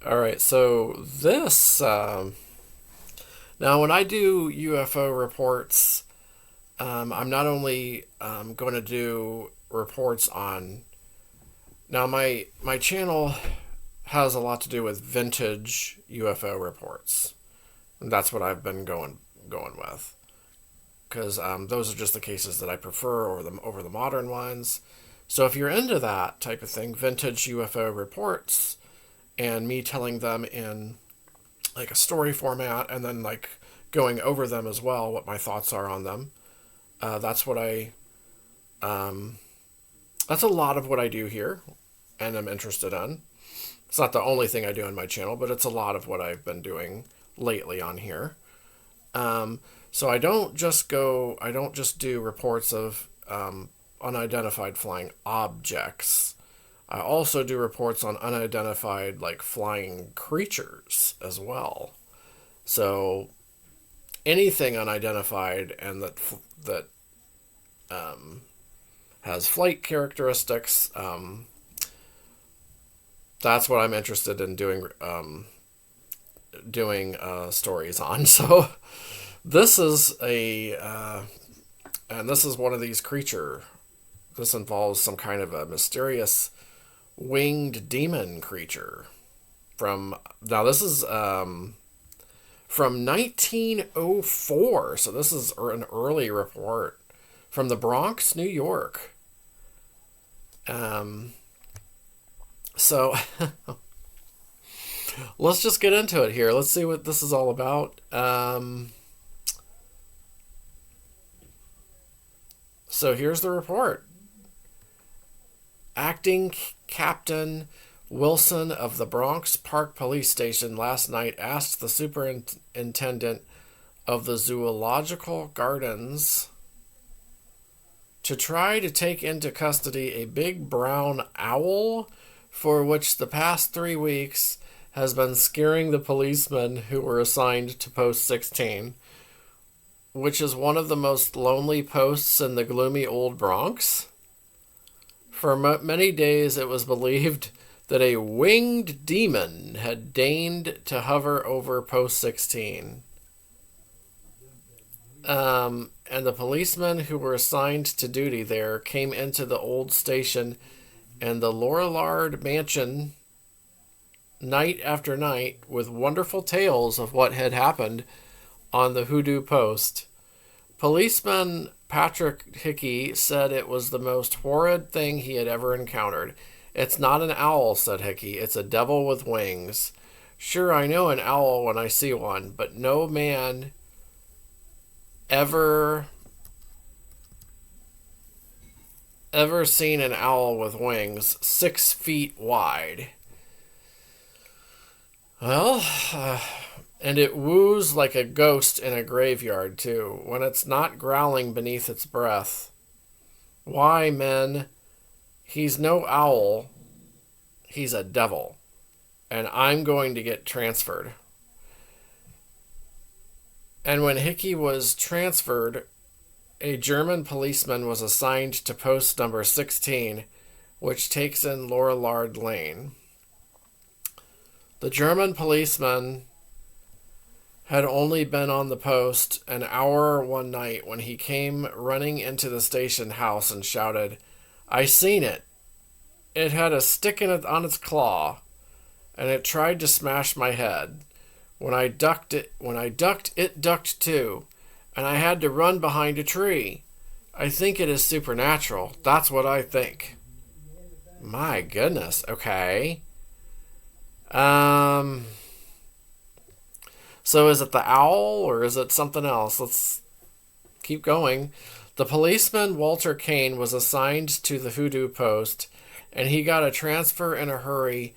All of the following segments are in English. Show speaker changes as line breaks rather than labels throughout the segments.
All right, so this now when I do UFO reports, I'm not only going to do reports on now my channel has a lot to do with vintage UFO reports. And that's what I've been going with because those are just the cases that I prefer over the modern ones. So if you're into that type of thing, vintage UFO reports, and me telling them in like a story format and then like going over them as well, what my thoughts are on them. That's what um, that's a lot of what I do here and I'm interested in. It's not the only thing I do on my channel, but it's a lot of what I've been doing lately on here. Um, so I don't just do reports of unidentified flying objects. I also do reports on unidentified like flying creatures as well. So anything unidentified and that um, has flight characteristics, that's what I'm interested in doing stories on. So this is and this is one of these creature. This involves some kind of a mysterious winged demon creature from now. This is from 1904, so this is an early report from the Bronx, New York. Um, so let's just get into it here. Let's see what this is all about. So here's the report. Acting Captain Wilson of the Bronx Park Police Station last night asked the superintendent of the zoological gardens to try to take into custody a big brown owl for which the past 3 weeks has been scaring the policemen who were assigned to Post 16, which is one of the most lonely posts in the gloomy old Bronx. For many days, it was believed that a winged demon had deigned to hover over Post 16. And the policemen who were assigned to duty there came into the old station and the Lorillard mansion night after night with wonderful tales of what had happened on the Hoodoo Post. Policeman Patrick Hickey said it was the most horrid thing he had ever encountered. It's not an owl, said Hickey. It's a devil with wings. Sure, I know an owl when I see one, but no man ever seen an owl with wings 6 feet wide. Well, and it woos like a ghost in a graveyard, too, when it's not growling beneath its breath. Why, men, he's no owl, he's a devil, and I'm going to get transferred. And when Hickey was transferred, a German policeman was assigned to post number 16, which takes in Lorillard Lane. The German policeman had only been on the post an hour one night when he came running into the station house and shouted, "I seen it. It had a stick in it on its claw, and it tried to smash my head. When I ducked, it ducked too, and I had to run behind a tree. I think it is supernatural. That's what I think." My goodness. Okay. So is it the owl or is it something else? Let's keep going. The policeman Walter Kane was assigned to the Hoodoo Post, and he got a transfer in a hurry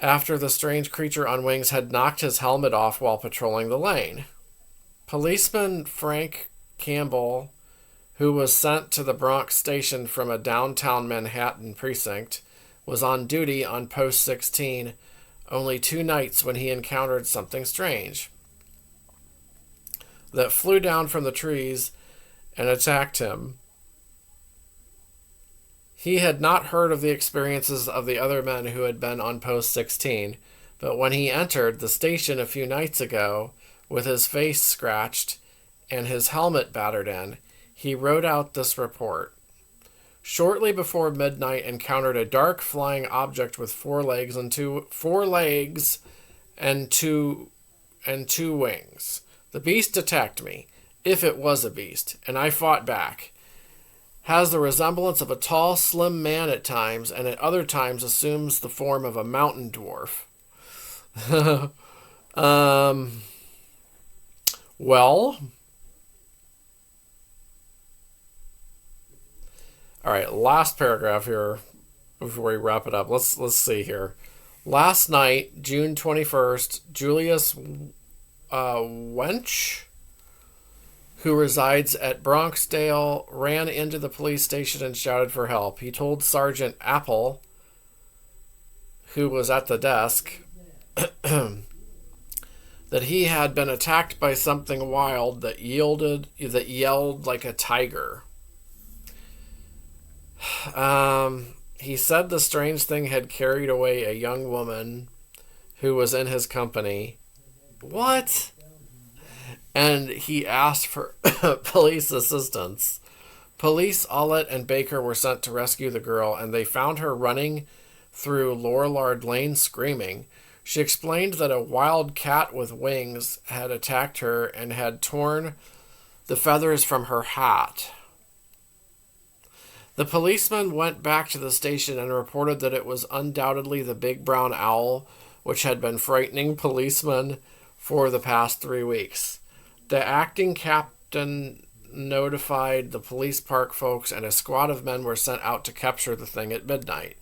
after the strange creature on wings had knocked his helmet off while patrolling the lane. Policeman Frank Campbell, who was sent to the Bronx station from a downtown Manhattan precinct, was on duty on Post 16 only 2 nights when he encountered something strange that flew down from the trees and attacked him. He had not heard of the experiences of the other men who had been on post 16, but when he entered the station a few nights ago, with his face scratched and his helmet battered in, he wrote out this report. Shortly before midnight, encountered a dark flying object with four legs and two wings. The beast attacked me, if it was a beast, and I fought back. Has the resemblance of a tall, slim man at times, and at other times assumes the form of a mountain dwarf. um, well, all right. Last paragraph here before we wrap it up. Let's see here. Last night, June 21st, Julius Wench, who resides at Bronxdale, ran into the police station and shouted for help. He told Sergeant Apple, who was at the desk, that he had been attacked by something wild that yelled like a tiger. He said the strange thing had carried away a young woman who was in his company. What? And he asked for police assistance. Police Ollett and Baker were sent to rescue the girl, and they found her running through Lorillard Lane screaming. She explained that a wild cat with wings had attacked her and had torn the feathers from her hat. The policeman went back to the station and reported that it was undoubtedly the big brown owl, which had been frightening policemen for the past 3 weeks. The acting captain notified the police park folks, and a squad of men were sent out to capture the thing at midnight.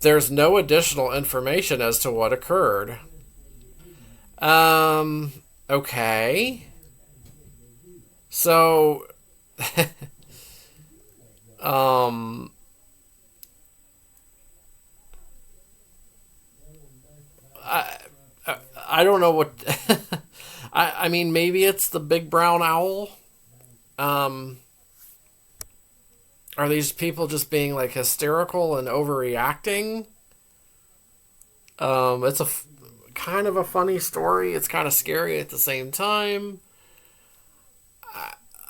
There's no additional information as to what occurred. Okay. So, I don't know what. I mean, maybe it's the big brown owl. Are these people just being like hysterical and overreacting? It's kind of a funny story. It's kind of scary at the same time.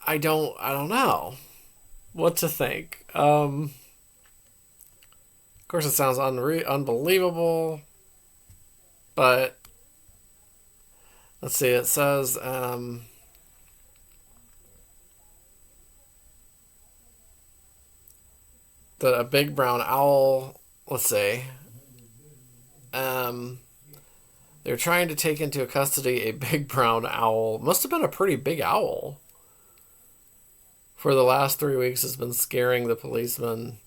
I don't know what to think. Of course, it sounds unbelievable, but let's see. It says that a big brown owl. Let's see. They're trying to take into custody a big brown owl. Must have been a pretty big owl. For the last 3 weeks, has been scaring the policemen.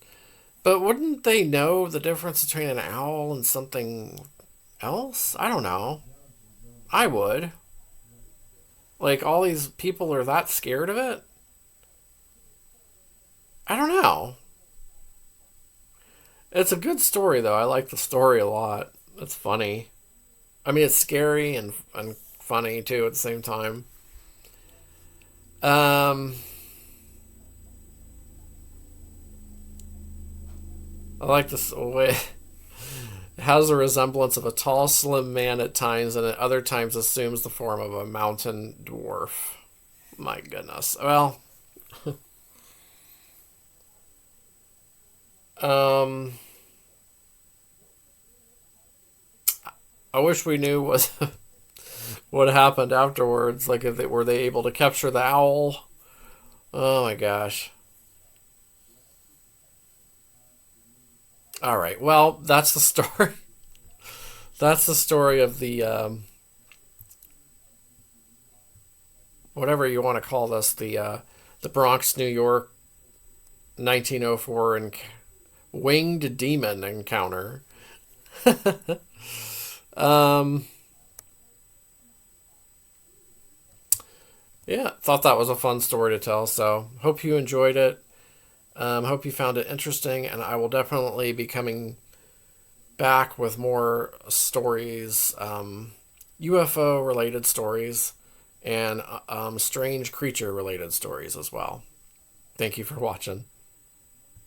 But wouldn't they know the difference between an owl and something else? I don't know. I would. Like, all these people are that scared of it? I don't know. It's a good story, though. I like the story a lot. It's funny. I mean, it's scary and funny, too, at the same time. I like this way. It has a resemblance of a tall, slim man at times, and at other times assumes the form of a mountain dwarf. My goodness. Well, I wish we knew what happened afterwards. Like, if were they able to capture the owl? Oh my gosh. All right. Well, that's the story. That's the story of the whatever you want to call this, the Bronx, New York, 1904 and winged demon encounter. Yeah, thought that was a fun story to tell. So hope you enjoyed it. Hope you found it interesting, and I will definitely be coming back with more stories, UFO related stories, and strange creature related stories as well. Thank you for watching.